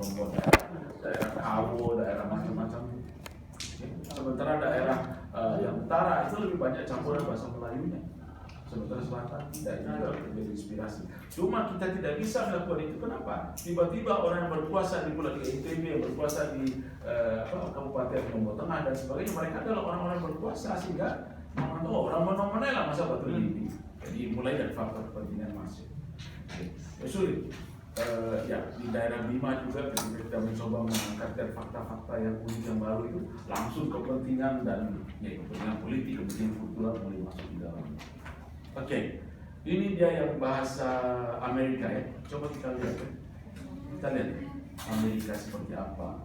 membuat daerah Kawo, daerah macam-macam. Sementara daerah yang utara itu lebih banyak campuran bahasa Melayunya. Sementara selatan tidak, itu juga menjadi inspirasi. Cuma kita tidak bisa melakukan itu. Kenapa? Tiba-tiba orang yang berkuasa di Pulau NTB, yang berkuasa di Kabupaten Lombok Tengah dan sebagainya, mereka adalah orang-orang berkuasa sehingga orang mana lah masa batu ini. Jadi mulai dari faktor kepentingan masuk. Sulit. Ya di daerah Bima juga ketika kita mencoba mengangkat fakta-fakta yang unik yang baru itu langsung kepentingan dan ya, kepentingan politik, kepentingan kultural mulai masuk di dalam. Oke, ini dia yang bahasa Amerika ya. Coba kita lihat ya. Kita lihat Amerika seperti apa.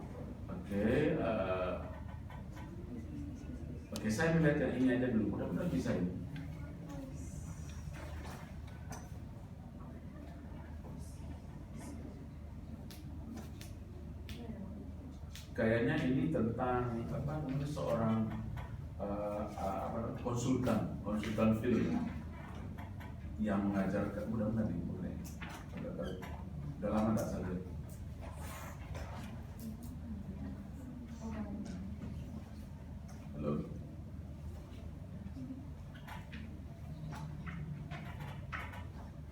Oke, saya melihat yang ini aja dulu. Mudah-mudahan bisa ini. Kayaknya ini tentang seorang konsultan film yang mengajarkan, mudah-mudahan ini boleh. Udah lama nggak saya lihat. Halo.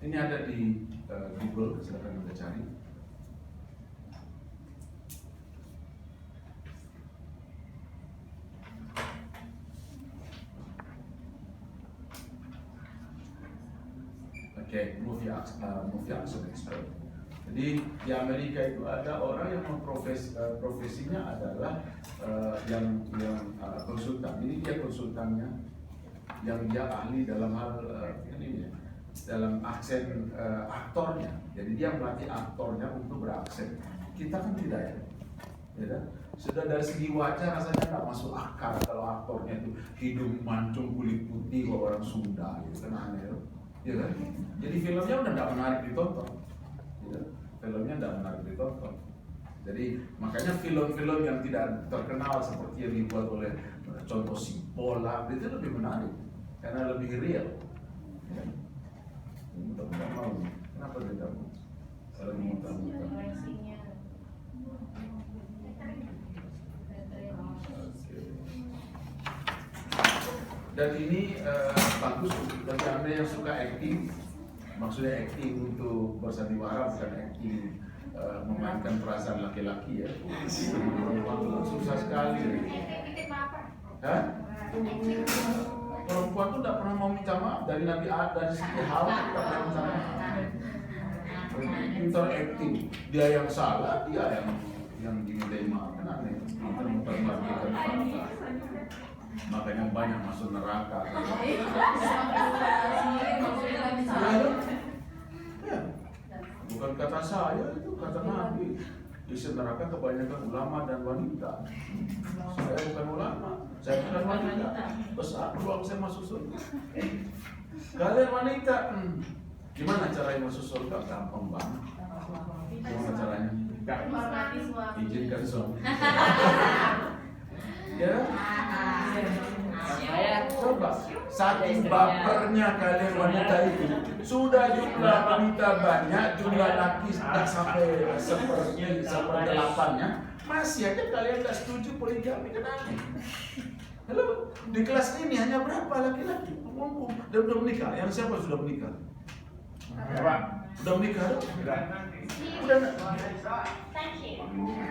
Ini ada di Google, silakan Anda cari. Movie action expert. Jadi di Amerika itu ada orang yang profesinya adalah yang konsultan. Ini dia konsultannya, yang dia ahli dalam hal ini, dalam aksen aktornya. Jadi dia melatih aktornya untuk beraksen. Kita kan tidak ya. Sudah dari segi wajah rasanya nggak masuk akal kalau aktornya itu hidung mancung kulit putih orang Sunda gitu kan aneh. Ya kan? Jadi filmnya udah tidak menarik ditonton. Ya, filmnya tidak menarik ditonton. Jadi makanya film-film yang tidak terkenal seperti yang dibuat oleh contoh si Bola itu lebih menarik karena lebih real. Ya. Mudah-mudahan mau. Kenapa tidak mau? Kalau mudah-mudahan. Dan ini bagus bagi Anda yang suka acting, maksudnya acting untuk bersandiwara, bukan acting memainkan perasaan laki-laki ya. Perempuan itu susah sekali. Hah? Perempuan itu tidak pernah mau minta maaf dari Nabi Adam, dari segi Hawa tidak pernah minta maaf. Pintar acting, dia yang salah, dia yang dimintai maaf. Kan aneh, kita memperbagikan fakta. Makanya banyak masuk neraka. Ya, bukan kata saya, itu kata Nabi. Isi neraka kebanyakan ulama dan wanita. Saya bukan ulama, saya bukan wanita. Besar peluang saya masuk surga. Kalian wanita, gimana caranya masuk surga? Gampang banget. Gimana caranya? Izinkan suami. Ya, coba saking bapernya kalian wanita itu, sudah jumlah wanita banyak, jumlah laki tidak sampai seperdelapannya, masih aja kalian tidak setuju poligami. Kenapa? Halo, di kelas ini hanya berapa laki-laki? Dan udah menikah? Yang siapa sudah menikah? Sudah menikah? Sudah.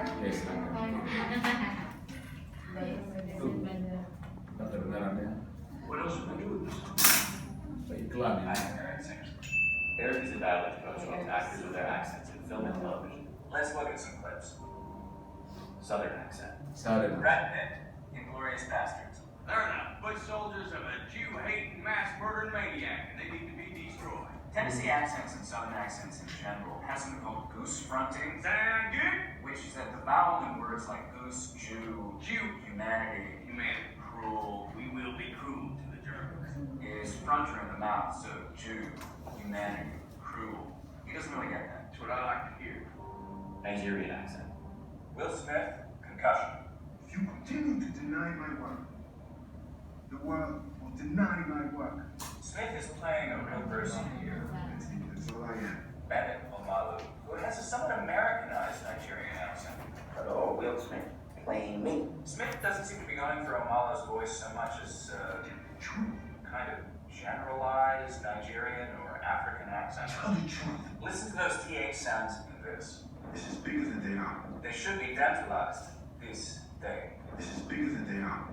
Oke, silakan. Tak kedengarannya. Iklan ya. Eric is a dialect coach who helps actors with their accents in film and television. Let's look at some clips. Southern accent. Southern. Brad Pitt, Inglourious Basterds. They're the foot soldiers of a Jew-hating, mass-murdering maniac, and they need to be destroyed. Tennessee accents and Southern accents in general has something called goose fronting, Sound good? which is that the vowel in words like goose, Jew, humanity, Cruel. We will be cruel to the Germans. is fronter in the mouth, so Jew, humanity, cruel. He doesn't really get that. That's what I like to hear. Nigerian accent. Will Smith, concussion. If you continue to deny my work, the world will deny my work. Smith is playing a real person here. That's all I am. Bennett Omalu, who has a somewhat Americanized Nigerian accent. accent. Tell the truth. Listen to those TH sounds in this. This is bigger than they are. They should be dentalized. This, they. This is bigger than they are.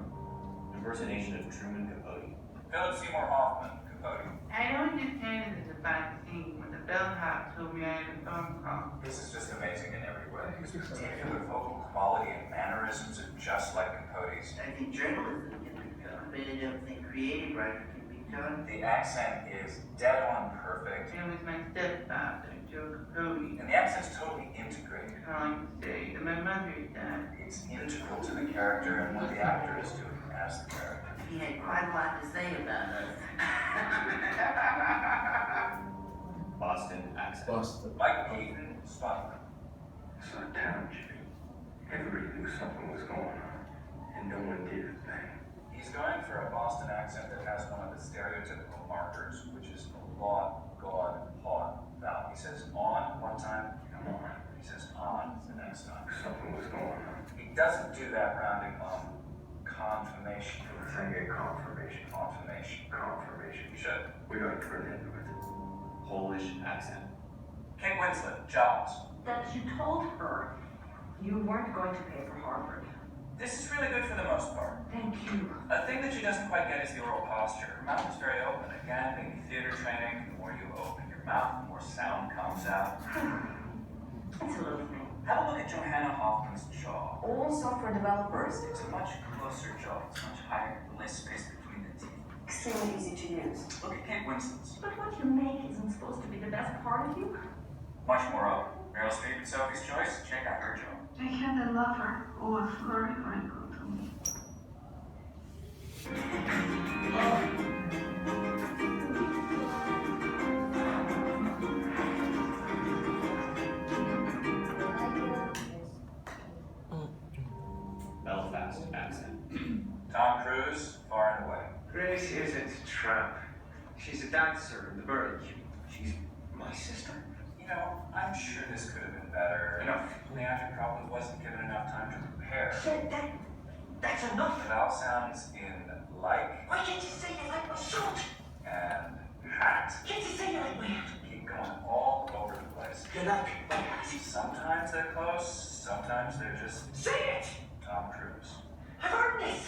Impersonation of Truman Capote. Philip Seymour Hoffman, Capote. I don't understand the bad scene when the bellhop told me I had a phone call. This is just amazing in every way. His particular vocal quality and mannerisms are just like Capote's. I think journalism can be done, but I don't think creative writing can be done. The accent is dead on perfect, It was my stepfather, Joe Capote, and the accent's totally integrated. calling to say that my mother died. It's integral to the character and what the actor is doing as the character. He had quite a lot to say about us. Boston accent. Boston. Mike Keaton, Spotlight. It's our town, Jimmy. Everybody knew something was going on, and no one did a thing. He's going for a Boston accent that has one of the stereotypical markers, which is laud, God, hot, vowel. He says on one time, Come on, he says on the next time. something was going on. He doesn't do that rounding on confirmation. Let's get confirmation. Confirmation. Confirmation. You should. We gotta turn into it. Polish accent. Kate Winslet, Jaws. That you told her you weren't going to pay for Harvard. This is really good for the most part. Thank you. A thing that she doesn't quite get is the oral posture. Her mouth is very open. Again, maybe theater training, the more you open your mouth, the more sound comes out. It's a little thing. Have a look at Johanna Hoffman's jaw. All software developers, It's a much closer jaw. It's much higher, less space between the teeth. extremely easy to use. Look at Kate Winslet's. But what you make isn't supposed to be the best part of you. Much more open. Meryl Streep and Sophie's Choice, check out her jaw. I can't love her. Oh, it's very wrinkled to me. Belfast accent. Tom Cruise, far and away. Grace isn't a tramp. She's a dancer in the Burley. She's my sister. You know, I'm sure this could have been better. Enough. The actor probably wasn't given enough time to prepare. That's enough. The vowel sounds in like Why can't you say you like my shirt? and hat Can't you say you like my hat? keep going all over the place. You like my hat? Sometimes they're close, sometimes they're just Say it! Tom Cruise. I've heard this.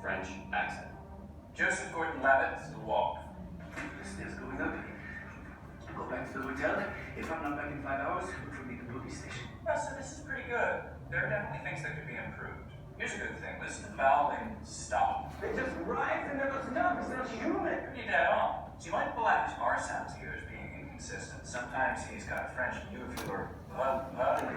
French accent. Joseph Gordon-Levitt, The Walk. The stairs going up. Go back to the hotel. If I'm not back in 5 hours, look for me at the police station. Yeah, so this is pretty good. There are definitely things that could be improved. Here's a good thing. Listen to the vowel in stop. They just rise and never stop. It's not human. Pretty dead on. So you might pull out his R sounds here as being inconsistent. Sometimes he's got French nuclear,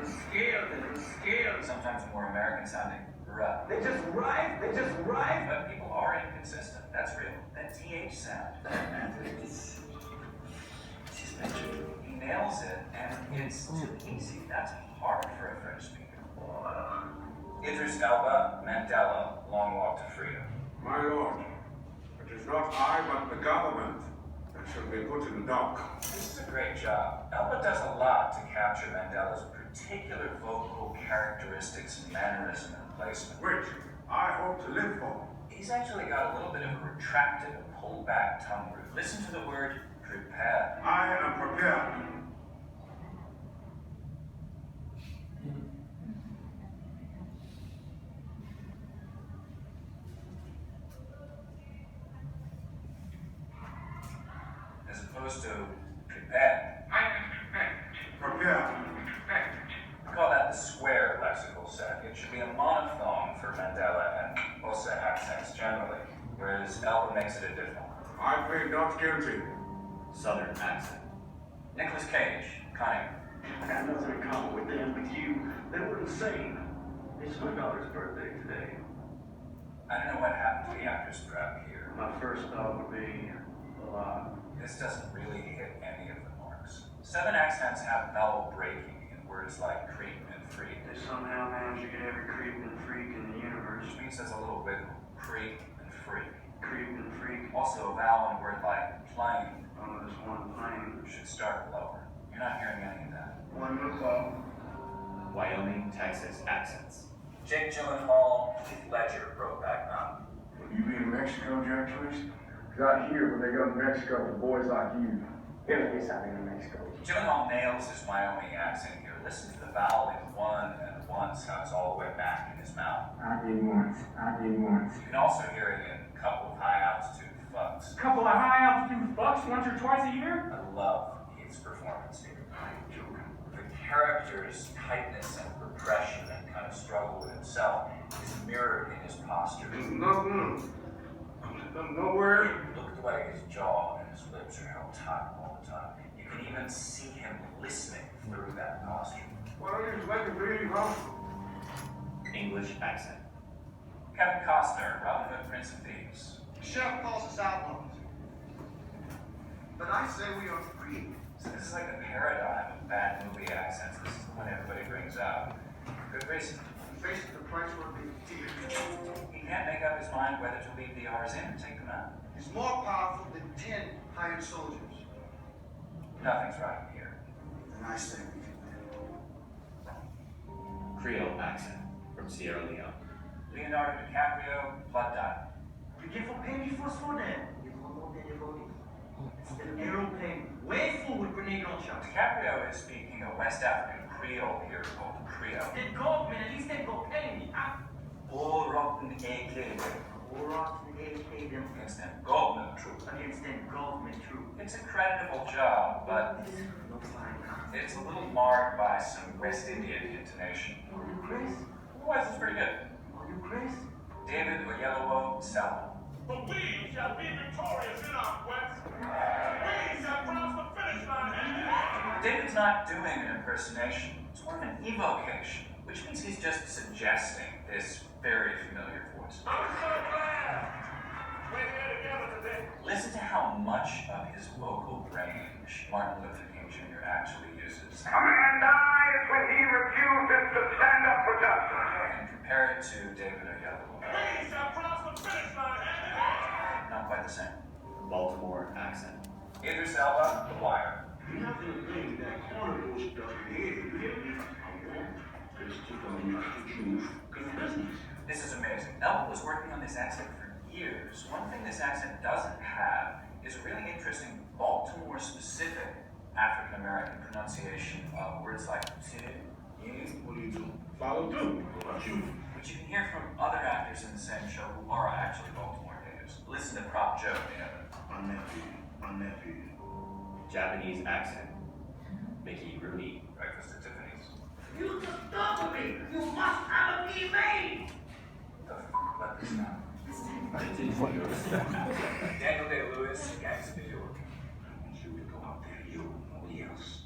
Scale. sometimes more American sounding, ruh. They just rise. They just rise. But people are inconsistent. That's real. That TH sound. He nails it, and it's too easy. That's hard for a French speaker. Idris Elba, Mandela, Long Walk to Freedom. My lord, it is not I but the government that should be put in dock. This is a great job. Elba does a lot to capture Mandela's particular vocal characteristics, mannerism, and placement. Which I hope to live for. He's actually got a little bit of a retracted and pulled back tongue root. Listen to the word prepare. I am prepared. As opposed to prepare. Prepared. We call that the square lexical set. It should be a monophthong for Mandela and Xhosa accents generally, whereas Elba makes it a diphthong. I plead not guilty. Southern accent. Nicolas Cage, Cunning. I got nothing in common with them, with you. They were insane. It's my daughter's birthday today. I don't know what happened to the actor's prep here. My first thought would be a lot. This doesn't really hit any of the marks. Southern accents have vowel breaking in words like creep and freak, They somehow managed to get every creep and freak in the universe. which means there's a little wiggle. Creep and freak. Creep and freak. Also a vowel in a word like plane On this one plane. should start lower. You're not hearing any of that. One more call. Wyoming, Texas accents. Jake Gyllenhaal, Heath Ledger, Brokeback Mountain. You been in Mexico, Jack Twist? Cause out here, when they go to Mexico for boys like you, Gyllenhaal nails his Wyoming accent here. Listen to the vowel in one and once, how it's all the way back in his mouth. I did once. You can also hear it in a couple of high altitude fucks. Couple of high altitude fucks once or twice a year? I love his performance here. The character's tightness and repression and kind of struggle with himself is mirrored in his posture. Nowhere. Look at the way his jaw and his lips are held tight all the time. You can even see him listening through that posture. Why don't you just let me breathe, huh? English accent. Kevin Costner, Robin Hood, Prince of Thieves. Chef calls us outlaws. But I say we are free. So this is like a paradigm of bad movie accents. This is the one everybody brings out. Good reason. Facing the price will be dear. He can't make up his mind whether to leave the R's in or take them out. He's more powerful than 10 hired soldiers. Nothing's right here. And I say we can win. Creole accent from Sierra Leone. Leonardo DiCaprio, Blood Diamond. You for pay me for Sudan. It's an aeroplane way full with grenade launchers. DiCaprio is speaking a West African Creole here called Creole. Then Goldman, at least they go pay me. All rotten egg against them Goldman troops. Against them government troops. It's a creditable job, but it's a little marred by some West Indian intonation. Are you Chris? Otherwise, it's pretty good. Are you Chris? David Oyelowo Selma. But we shall be victorious in our quest. We shall cross the finish line. David's not doing an impersonation. It's more of an evocation, which means he's just suggesting this very familiar voice. I'm so glad we're here together today. Listen to how much of his vocal range Martin Luther King Jr. actually uses. A man dies when he refuses to stand up for justice. And compare it to David Oyelowo. We shall cross the finish line hand in hand. Not quite the same. Baltimore accent. Idris Elba, The Wire. You're not gonna bring that corner bullshit stuff in here, you hear me? I won't. Just keep on the truth. Good business. This is amazing. Elba was working on this accent for years. One thing this accent doesn't have is a really interesting Baltimore-specific African-American pronunciation of words like you, What do you do? Follow through. What about you? which you can hear from other actors in the same show who are actually Baltimore natives. Listen to Prop Joe the other. My nephew. Japanese accent. Mickey Rooney. Breakfast at Tiffany's. You disturb me. You must have a me made. The f*** let this down. I didn't want to. Daniel Day-Lewis, Gangs of New York. I want you to go out there, you, nobody else.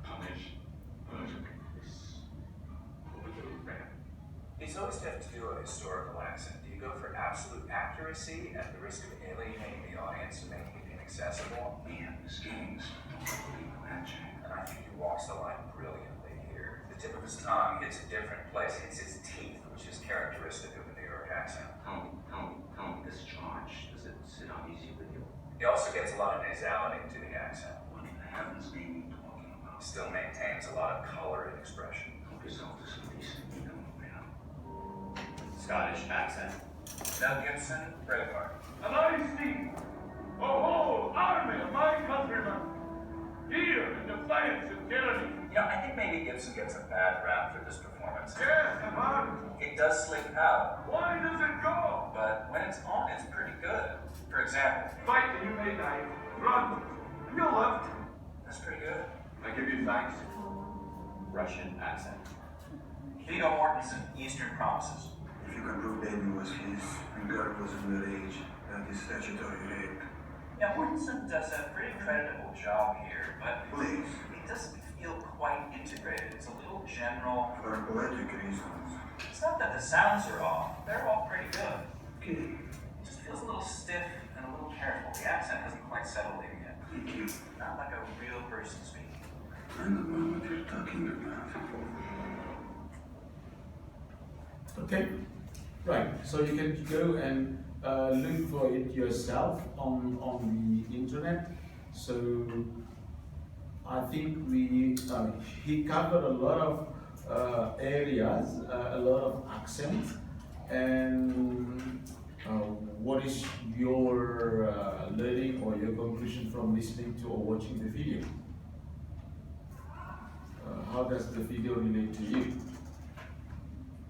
Punish. It's always tough to do a historical accent. Do you go for absolute accuracy at the risk of alienating the audience and making it inaccessible? Man, this game's totally magic. And I think he walks the line brilliantly here. The tip of his tongue hits a different place, hits his teeth, which is characteristic of the New York accent. Tony, this charge, does it sit uneasy with you? He also gets a lot of nasality to the accent. What in heaven's name are you talking about? Still maintains a lot of color and expression. Help yourself to some decent, you know, man. Scottish accent. Mel Gibson, Braveheart. And I see a whole army of my countrymen here in defiance of tyranny. You know, I think maybe Gibson gets a bad rap for this performance. Yes, and hard. It does slip out, Why does it go? but when it's on, it's pretty good. For example, Fight and you may die. Run. You left. that's pretty good. I give you thanks. Russian accent. Viggo Mortensen, Eastern Promises. If you can prove David was his and God was underage, that is statutory rape. Yeah, Mortensen does a pretty creditable job here, but Please. it doesn't feel quite integrated. It's a little general. For poetic reasons. It's not that the sounds are off. They're all pretty good. Okay. It just feels a little stiff and a little careful. The accent hasn't quite settled in yet. Thank you. Not like a real person speaking. I don't know what you're talking about. Okay, right. So you can go and look for it yourself on the internet. So I think he covered a lot of areas, a lot of accents, and what is your learning or your conclusion from listening to or watching the video? How does the video relate to you?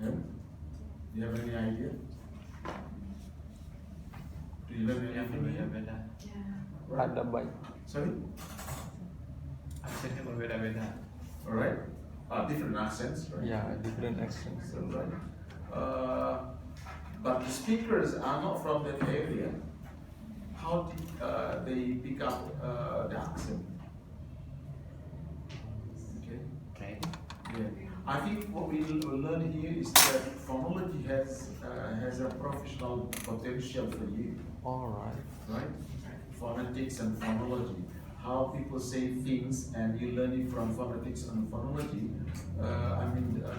Yeah? Do you have any idea? Do you learn anything? Berbeda-beda. Right. Ada baik. Sorry? Aksennya berbeda-beda. Alright. Different accents, right? Yeah, different accents. Right. But the speakers are not from that area. How did they pick up the accent? Okay. Okay. Yeah. I think what we will learn here is that phonology has a professional potential for you, All right. right? Phonetics and phonology. How people say things, and you learn it from phonetics and phonology.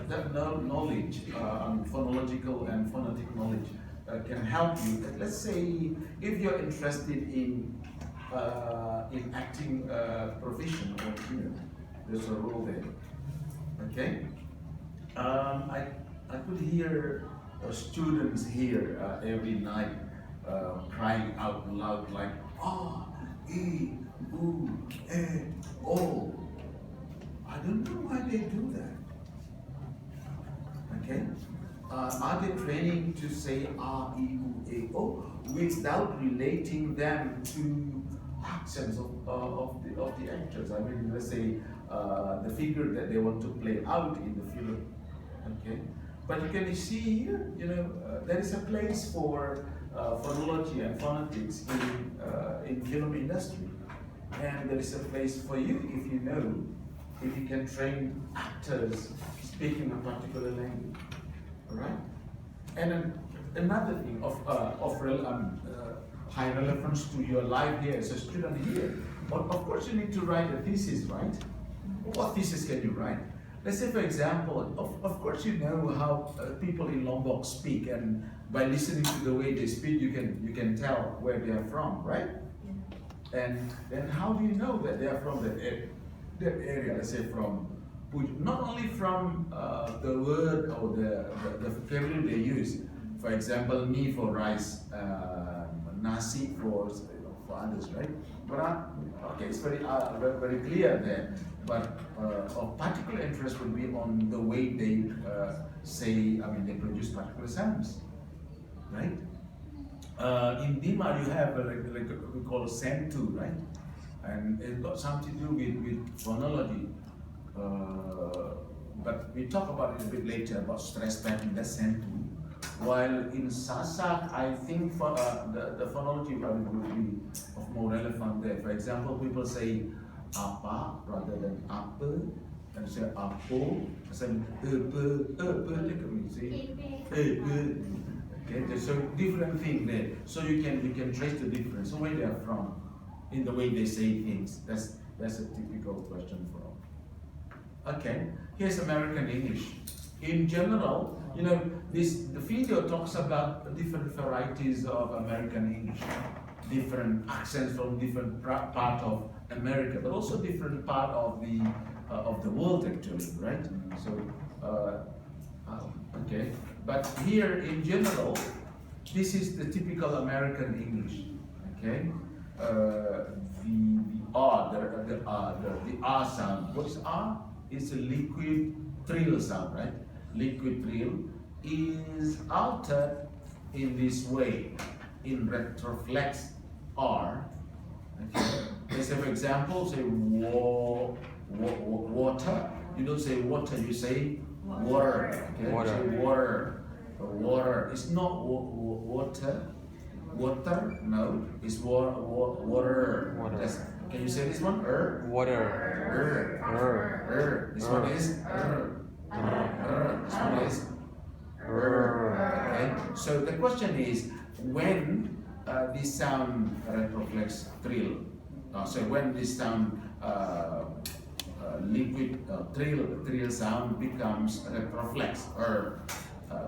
That knowledge, phonological and phonetic knowledge, can help you. Let's say if you're interested in acting profession, or there's a role there. Okay. I could hear students here every night crying out loud like E, U, E, O. I don't know why they do that. Okay? Are they training to say R, E, U, E, O without relating them to accents of the actors? I mean, let's say the figure that they want to play out in the film. Okay? But you can see here, there is a place for phonology and phonetics in film industry. And there is a place for you if you can train actors speaking a particular language. Alright? And another thing of high relevance to your life here as a student here, of course you need to write a thesis, right? What thesis can you write? Let's say, for example, of course you know how people in Lombok speak, and by listening to the way they speak, you can tell where they are from, right? And then how do you know that they are from that area? Let's say from, not only from the word or the vocabulary they use. For example, mi for rice, nasi for others, right? But okay, it's very clear there. But of particular interest would be on the way they they produce particular sounds, right? In Dima you have we call Sentu, right? And it's got something to do with phonology. But we talk about it a bit later about stress pattern, that's Sentu. While in Sasak, I think for, the phonology probably would be of more relevant there. For example, people say apa rather than apa, and say apo, and say okay, so different thing there. So you can trace the difference, so where they are from, in the way they say things. That's a typical question for all. Okay, here's American English. In general, the video talks about different varieties of American English, different accents from different part of America, but also different part of the world actually, right? So, okay. But here in general, this is the typical American English. Okay, the R sound. What is R? It's a liquid trill sound, right? Liquid trill is altered in this way, in retroflex R. Okay. Let's say, for example, say water. You don't say water, you say water. Okay? Water. You say water. Water. It's not water. Water. No, it's water. Can you say this one? Water. This one is This one is okay. So the question is, when this sound retroflex trill, so when this sound liquid trill sound becomes retroflex,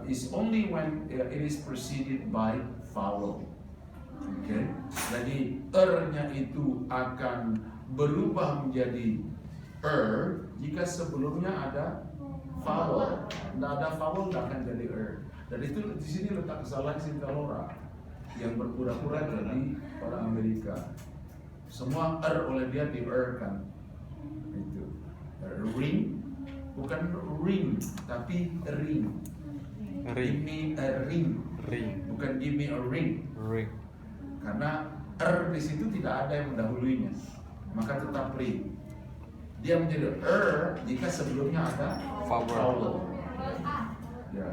is only when it is preceded by vowel. Okay, jadi nya itu akan berubah menjadi jika sebelumnya ada vowel. Nggak ada vowel nggak akan jadi Dan itu di sini letak kesalahan Sintalora. yang berpura-pura jadi orang Amerika. Semua oleh dia di-kan. Itu. Ring, bukan ring, tapi ring. Give me a ring. Bukan give me a ring. Karena di situ tidak ada yang mendahuluinya, maka tetap ring. Dia menjadi jika sebelumnya ada vowel. Ya,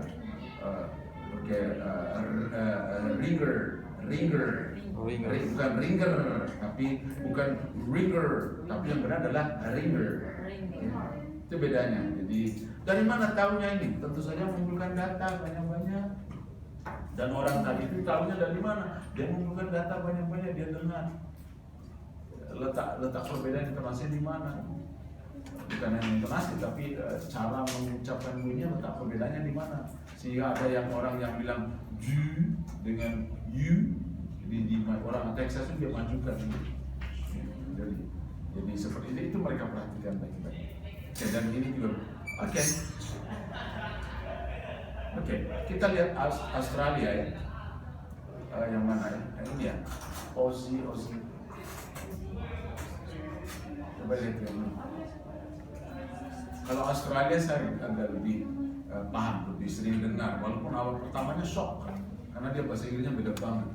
ringer, bukan ringer, tapi yang benar adalah ringer. Itu bedanya. Jadi dari mana tahunya ini? Tentu saja mengumpulkan data banyak-banyak. Dan orang tadi itu tahunya dari mana? Dia mengumpulkan data banyak-banyak, dia dengar. Letak perbedaan intonasi di mana? Bukan hanya intonasi, tapi cara mengucapkan bunyinya letak perbedaannya di mana? Sehingga ada yang orang yang bilang you dengan you, di orang Texas itu dia majukan. Jadi seperti itu mereka perhatikan baik-baik. Oke, dan ini juga. Oke, kita lihat Australia ya. Yang mana ya? Ini ya. Aussie. Coba lihat yang ini. Kalau Australia saya agak lebih paham, lebih sering dengar. Walaupun awal pertamanya shock, karena dia bahasa Inggrisnya beda banget.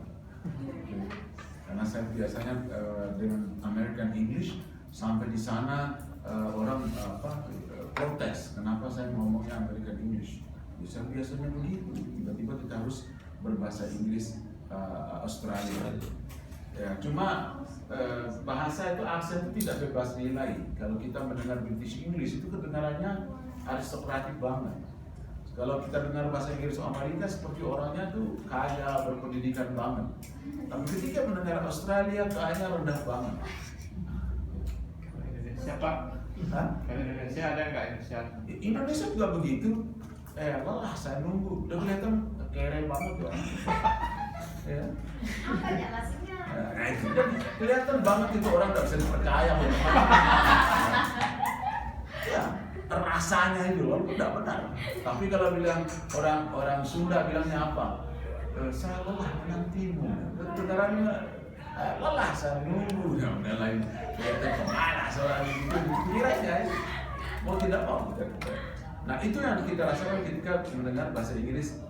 Karena saya biasanya dengan American English, sampai di sana orang protes, kenapa saya ngomongnya American English. Saya biasanya begitu, tiba-tiba kita harus berbahasa Inggris Australia. Ya, cuma bahasa itu aksen itu tidak bebas nilai. Kalau kita mendengar British English itu kedengarannya aristokratik banget. Kalau kita dengar bahasa Inggris Amerika seperti orangnya tuh kaya, berpendidikan banget. Tapi ketika mendengar Australia kayaknya rendah banget. Siapa? Indonesia ada nggak Indonesia? Indonesia juga begitu. Lelah saya nunggu. Udah kelihatan kere banget ya. Ya. Apa ya maksudnya? Nah, itu kelihatan banget itu orang nggak bisa dipercaya. Ya, rasanya itu loh, tidak benar. Tapi kalau bilang orang Sunda bilangnya apa? Saya lelah menantimu. Kedengarannya lelah saya nunggu. Ya udah lain. Kelihatan pemalas orang itu. Kiranya mau tidak mau. Nah itu yang kita rasakan ketika mendengar bahasa Inggris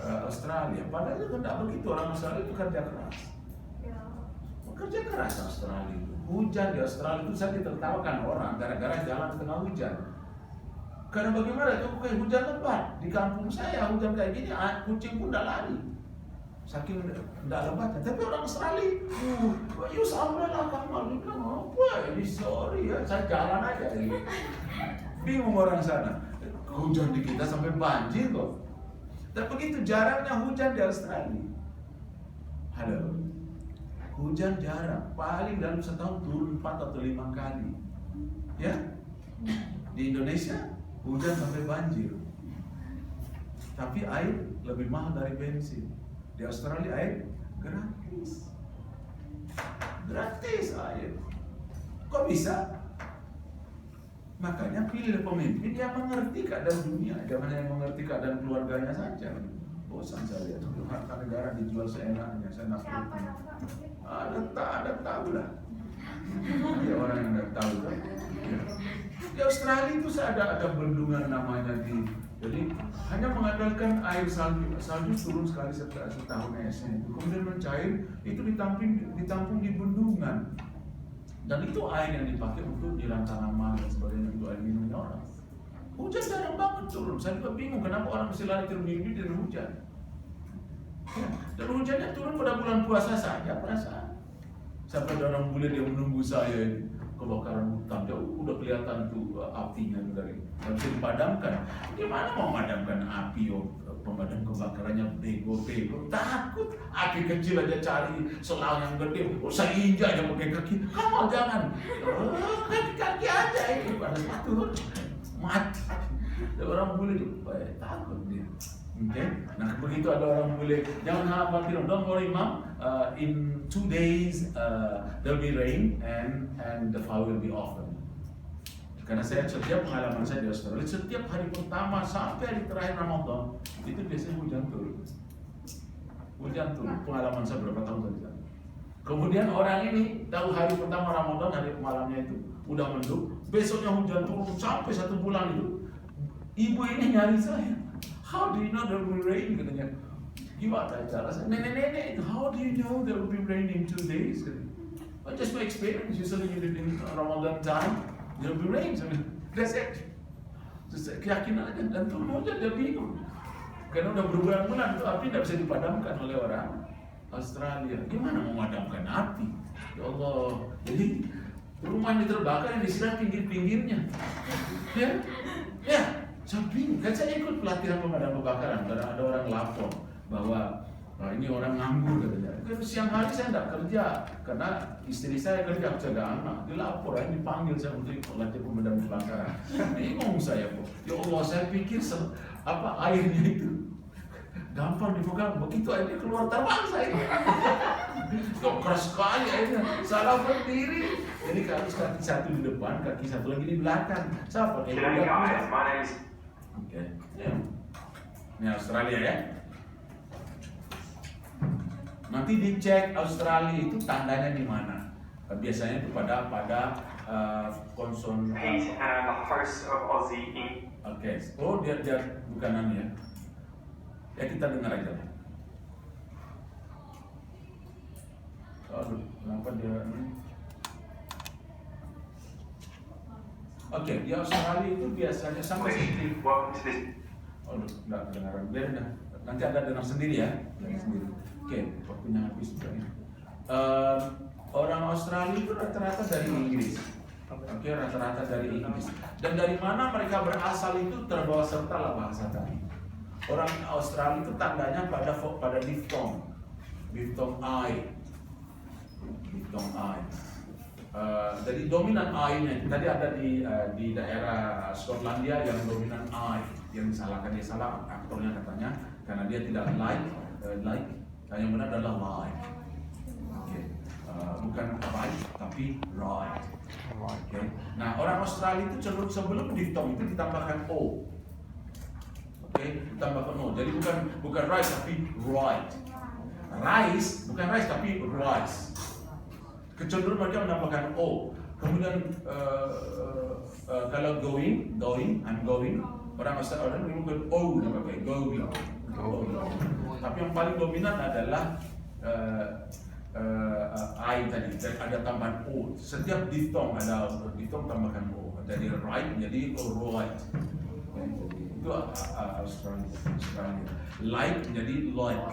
Australia. Padahal itu tidak begitu. Orang Australia itu kerja keras. Kerja keras Australia itu. Hujan di Australia itu saya ditertawakan orang gara-gara jalan di tengah hujan. Karena bagaimana itu kayak hujan lebat. Di kampung saya hujan kayak gini, kucing pun tidak lari. Saking tidak lebatnya. Tapi orang Australia, you umbrella kamu bilang apa? Ini sorry ya, saya jalan aja. Bingung orang sana. Hujan di kita sampai banjir kok. Dan begitu jarangnya hujan di Australia. Halo. Hujan jarang, paling dalam setahun turun 4 atau 5 kali. Ya? Di Indonesia hujan sampai banjir. Tapi air lebih mahal dari bensin. Di Australia air gratis. Gratis air. Kok bisa? Makanya pilih pemimpin yang mengerti keadaan dunia, jangan yang mengerti keadaan keluarganya saja. Bosan saya lihat, harta negara dijual seenaknya, saya nafsu. Ada tahu lah. Ada orang yang nggak tahu kan. Di Australia itu ada bendungan namanya jadi hanya mengandalkan air salju turun sekali setahun esnya itu, kemudian mencair itu ditampung di bendungan. Dan itu air yang dipakai untuk nyiram tanaman dan sebagainya, untuk air minumnya orang. Hujan jarang banget turun. Saya juga bingung kenapa orang mesti lari ke mimpi dari hujan. Ya, dan hujannya turun pada bulan puasa saja perasaan. Sampai ada orang bule dia menunggu saya ini. Kebakaran hutan, dia udah kelihatan tuh apinya dari yang bisa dipadamkan. Gimana mau memadamkan api? Pemadam kebakarannya bego, takut. Api kecil aja cari selang yang gede. Saya injak aja pakai kaki. Kamu jangan. Kaki aja ini pada sepatu mati. Ada orang bule tuh, takut dia. Okay? Nah begitu ada orang bule, jangan khawatir, don't worry mom. In 2 days there'll be rain and the fire will be off. Karena saya setiap pengalaman saya di Australia, setiap hari pertama sampai hari terakhir Ramadan itu biasanya hujan turun. Hujan turun, pengalaman saya berapa tahun tadi. Kemudian orang ini tahu hari pertama Ramadan, hari malamnya itu udah mendung, besoknya hujan turun sampai 1 bulan itu. Ibu ini nyari saya. How do you know there will be rain? Katanya. Gimana cara saya? Nenek, how do you know there will be rain in 2 days? Well, just my experience. Usually in Ramadan time, there will be rain. That's it. Terus keyakinan aja dan turun aja, dia bingung. Karena udah berbulan-bulan itu api tidak bisa dipadamkan oleh orang Australia. Gimana memadamkan api? Ya Allah. Jadi rumahnya terbakar yang disiram pinggir-pinggirnya. Ya, saya bingung. Kan saya ikut pelatihan pemadam kebakaran karena ada orang lapor bahwa ini orang nganggur katanya. Kan siang hari saya tidak kerja karena istri saya kerja jaga anak. Dilapor, dipanggil saya untuk pelatihan pemadam kebakaran. Bingung saya kok. Ya Allah, saya pikir airnya itu gampang dipegang, begitu airnya keluar terbang saya. Kok keras sekali airnya, salah berdiri. Jadi harus kaki satu di depan, kaki satu lagi di belakang. Saya pakai Oke, ini Australia ya. Nanti dicek Australia itu tandanya di mana. Biasanya itu pada konson. Pete and the host of Aussie Inc. Oke, oh dia bukan ya. Ya kita dengar aja. Aduh, kenapa dia ini? Oke, di Australia itu biasanya sama seperti. Aduh, nggak kedengaran. Biar dah. Nanti Anda dengar sendiri ya. Dengar sendiri. Oke, waktunya habis juga ya. Orang Australia itu rata-rata dari Inggris. Oke, rata-rata dari Inggris. Dan dari mana mereka berasal itu terbawa serta lah bahasa tadi. Orang Australia itu tandanya pada diphthong I. Jadi dominan I-nya tadi ada di daerah Skotlandia yang dominan I, yang disalahkan dia salah aktornya katanya karena dia tidak like, yang benar adalah lie. Bukan right tapi right. Nah orang Australia itu cenderung sebelum diphthong itu ditambahkan O. Ditambahkan O. Jadi bukan rice tapi right. Rice bukan rice tapi rice. Kecenderungan mereka menambahkan O. Kemudian kalau going, I'm going. Orang Australia menggunakan O dipakai going. Tapi yang paling dominan adalah I tadi. Ada tambahan O. Setiap diphthong ada diphthong tambahkan O. Dari right menjadi right. Itu Australia. Like menjadi like,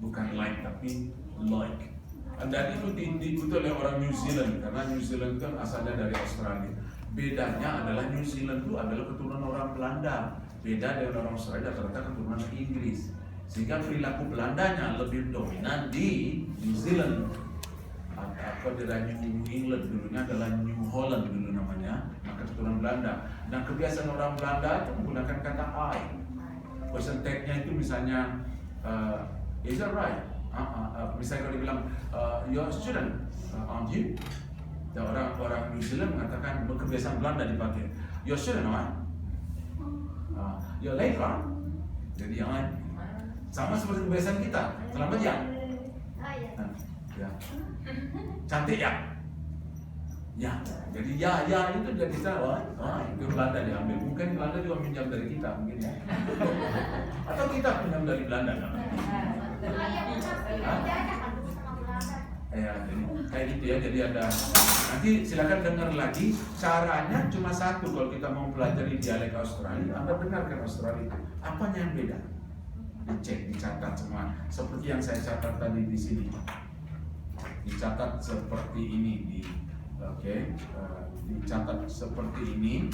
bukan like tapi like. Dan itu diikuti oleh orang New Zealand karena New Zealand kan asalnya dari Australia. Bedanya adalah New Zealand itu adalah keturunan orang Belanda. Beda dengan orang Australia rata-rata keturunan Inggris. Sehingga perilaku Belandanya lebih dominan di New Zealand. Atau dari New England dulunya adalah New Holland dulu namanya. Maka keturunan Belanda. Dan kebiasaan orang Belanda itu menggunakan kata I. Question tag-nya itu misalnya is that right? Misalnya kalau dibilang you're a student, aren't you? Dan orang New Zealand mengatakan kebiasaan Belanda dipakai. You're a student, right? You're late, right? Jadi yang sama seperti kebiasaan kita. Selamat ya. Ya. Cantik ya. Ya, jadi ya itu dari kita, itu Belanda diambil. Mungkin Belanda juga pinjam dari kita, mungkin ya. Atau kita pinjam dari Belanda, kan? Ya, jadi kayak gitu ya. Jadi ada. Nanti silakan dengar lagi. Caranya cuma satu kalau kita mau pelajari dialek Australia. Anda dengarkan Australia. Apanya yang beda? Dicek, dicatat semua. Seperti yang saya catat tadi di sini. Dicatat seperti ini dicatat seperti ini,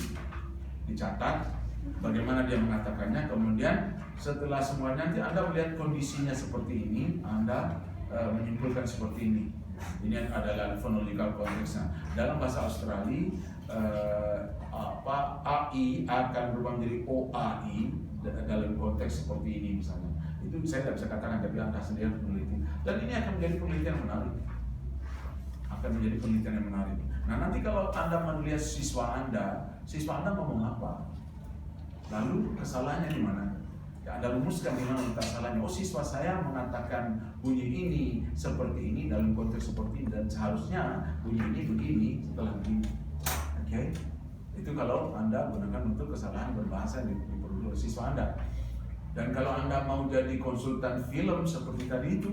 dicatat bagaimana dia mengatakannya. Kemudian setelah semuanya nanti Anda melihat kondisinya seperti ini, Anda menyimpulkan seperti ini. Ini adalah phonological konteksnya. Dalam bahasa Australia AI akan berubah menjadi OAI dalam konteks seperti ini misalnya. Itu saya tidak bisa katakan, tapi Anda sendiri harus meneliti. Dan ini akan menjadi penelitian yang menarik. Nah nanti kalau Anda melihat siswa Anda ngomong apa? Lalu kesalahannya di mana? Ya, Anda rumuskan di mana letak salahnya. Oh, siswa saya mengatakan bunyi ini seperti ini dalam konteks seperti ini dan seharusnya bunyi ini begini setelah begini. Oke? Itu kalau Anda gunakan untuk kesalahan berbahasa di perlu siswa Anda. Dan kalau Anda mau jadi konsultan film seperti tadi itu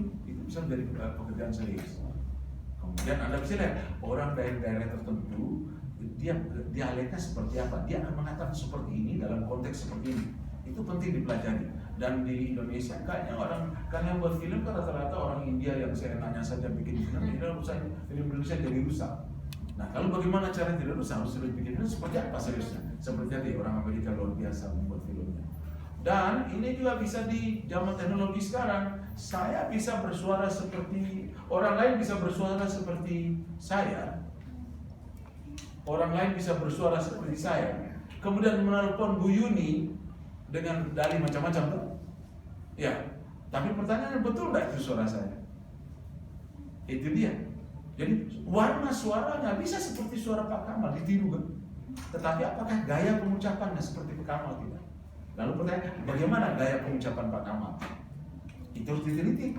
bisa menjadi pekerjaan serius. Kemudian Anda bisa lihat orang dari daerah tertentu, dia dialeknya seperti apa, dia akan mengatakan seperti ini dalam konteks seperti ini. Itu penting dipelajari. Dan di Indonesia kayaknya yang buat film kan rata-rata orang India yang saya nanya saja bikin film Indonesia jadi rusak. Nah, kalau bagaimana cara tidak rusak, harus bikin film seperti apa seriusnya? Seperti tadi orang Amerika luar biasa membuat filmnya. Dan ini juga bisa di zaman teknologi sekarang. Saya bisa bersuara seperti orang lain, bisa bersuara seperti saya. Orang lain bisa bersuara seperti saya. Kemudian menelpon Bu Yuni dengan dalih macam-macam tuh. Ya, tapi pertanyaannya betul nggak itu suara saya? Itu dia. Jadi warna suaranya bisa seperti suara Pak Kamal, ditiru kan? Tetapi apakah gaya pengucapannya seperti Pak Kamal tidak? Lalu pertanyaan, bagaimana gaya pengucapan Pak Kamal? Itu harus diteliti.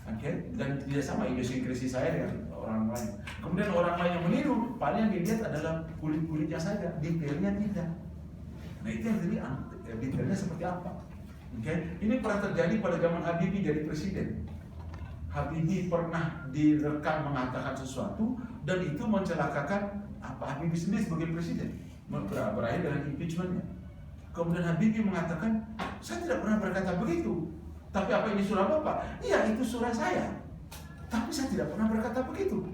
Oke? Dan tidak sama idiosikrasi saya dengan orang lain. Kemudian orang lain yang meniru, paling yang dilihat adalah kulit-kulitnya saja, detailnya tidak. Nah itu yang jadi detailnya seperti apa? Oke? Ini pernah terjadi pada zaman Habibie jadi presiden. Habibie pernah direkam mengatakan sesuatu dan itu mencelakakan Habibie sendiri sebagai presiden. Berakhir dengan impeachment-nya. Kemudian Habibie mengatakan, saya tidak pernah berkata begitu. Tapi apa ini surah Bapak? Iya, itu surah saya. Tapi saya tidak pernah berkata begitu.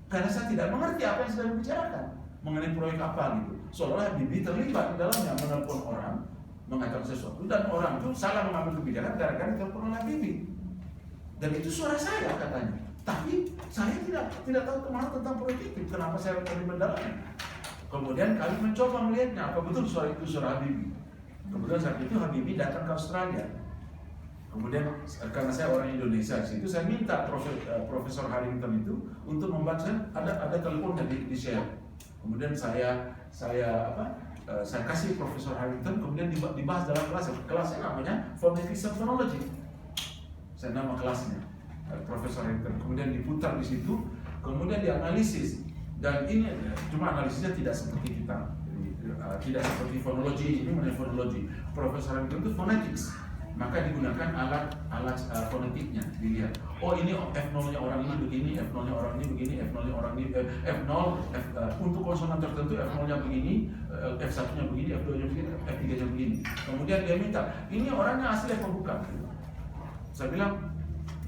Karena saya tidak mengerti apa yang sedang dibicarakan mengenai proyek apa gitu. Seolah Habibie terlibat di dalamnya, menelpon orang, mengatakan sesuatu, dan orang itu salah mengambil kebijakan gara-gara ditelepon oleh Habibie. Dan itu suara saya katanya. Tapi saya tidak tahu kemana tentang proyek itu. Kenapa saya terlibat dalamnya? Kemudian kami mencoba melihatnya, apa betul suara itu suara Habibie. Kemudian saat itu Habibie datang ke Australia. Kemudian karena saya orang Indonesia di situ, saya minta Profesor Harrington itu untuk membaca, ada teleponnya di share. Kemudian saya kasih Profesor Harrington, kemudian dibahas dalam kelasnya namanya Phonetics and Phonology. Saya nama kelasnya Profesor Harrington. Kemudian diputar di situ, kemudian dianalisis. Dan ini cuma analisisnya tidak seperti kita, tidak seperti fonologi. Ini mengenai fonologi. Profesor Harrington itu phonetics, maka digunakan alat fonetiknya, dilihat. Oh ini F0-nya orang ini begini, F0-nya orang ini begini, F0-nya orang ini F0 untuk konsonan tertentu F0-nya begini, F1-nya begini, F2-nya begini, F3-nya begini. Kemudian dia minta, ini orangnya asli apa bukan? Saya bilang,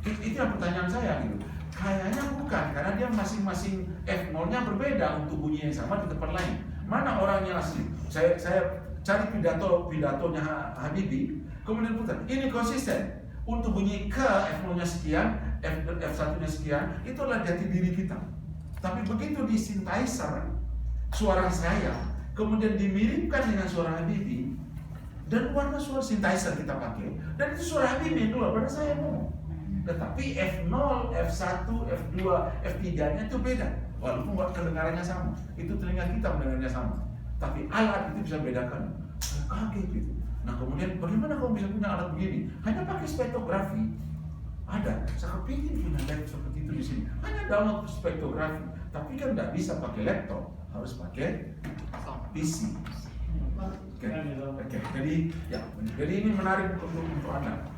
itu yang pertanyaan saya gitu. Kayaknya bukan, karena dia masing-masing F0-nya berbeda untuk bunyi yang sama di tempat lain. Mana orangnya asli? Saya cari pidatonya Habibie, kemudian putar. Ini konsisten. Untuk bunyi ke F0-nya sekian, F1-nya sekian, itu adalah jati diri kita. Tapi begitu di synthesizer, suara saya, kemudian dimiripkan dengan suara Habibie, dan warna suara synthesizer kita pakai, dan itu suara Habibie keluar pada saya ngomong. Tetapi F0, F1, F2, F3-nya itu beda. Walaupun kedengarannya sama, itu telinga kita mendengarnya sama. Tapi alat itu bisa bedakan. Kaget gitu. Nah kemudian bagaimana kamu bisa punya alat begini? Hanya pakai spektrografi. Ada, saya kepingin punya laptop seperti itu di sini. Hanya download spektrografi. Tapi kan tidak bisa pakai laptop, harus pakai PC. Oke. Jadi ini menarik untuk Anda.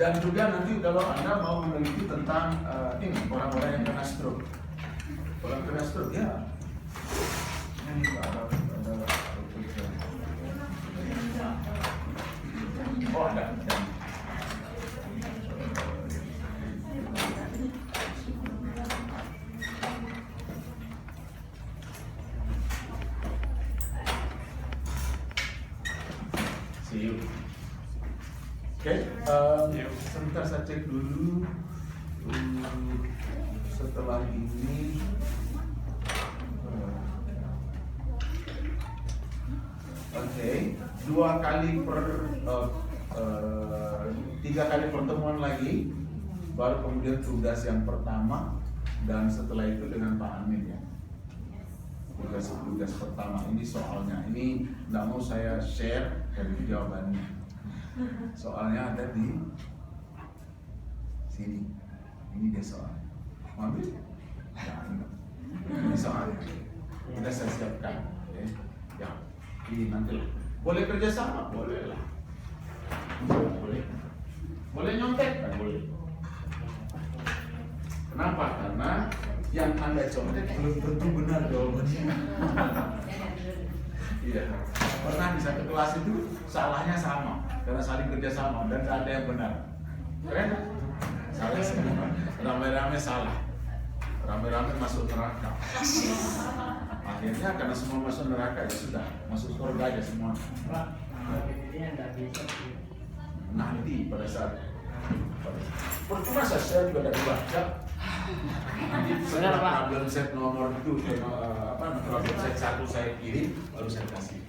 Dan juga nanti kalau Anda mau meneliti tentang ini orang-orang yang kena stroke, orang kena stroke ya. Ini ada oh ada. See you. Oke, sebentar saya cek dulu. Setelah ini, tiga kali pertemuan lagi, baru kemudian tugas yang pertama, dan setelah itu dengan Pak Amin ya. tugas pertama ini soalnya ini nggak mau saya share dari jawabannya. Soalnya ada di sini. Ini dia soal. Mau ambil? Ya, ini soalnya. Sudah saya siapkan. Ya, ini nanti. Boleh kerjasama? Boleh lah. Boleh. Boleh nyontek? Boleh. Kenapa? Karena yang Anda contek belum tentu benar jawabannya. Iya. Pernah di satu kelas itu salahnya sama karena saling kerjasama dan tidak ada yang benar. Keren? Salah semua. Rame-rame salah. Rame-rame masuk neraka. Akhirnya karena semua masuk neraka ya sudah masuk surga aja semua. Nanti pada saat percuma saya juga tidak dibaca. Nanti problem set nomor itu, problem set 1 saya kirim, baru saya kasih.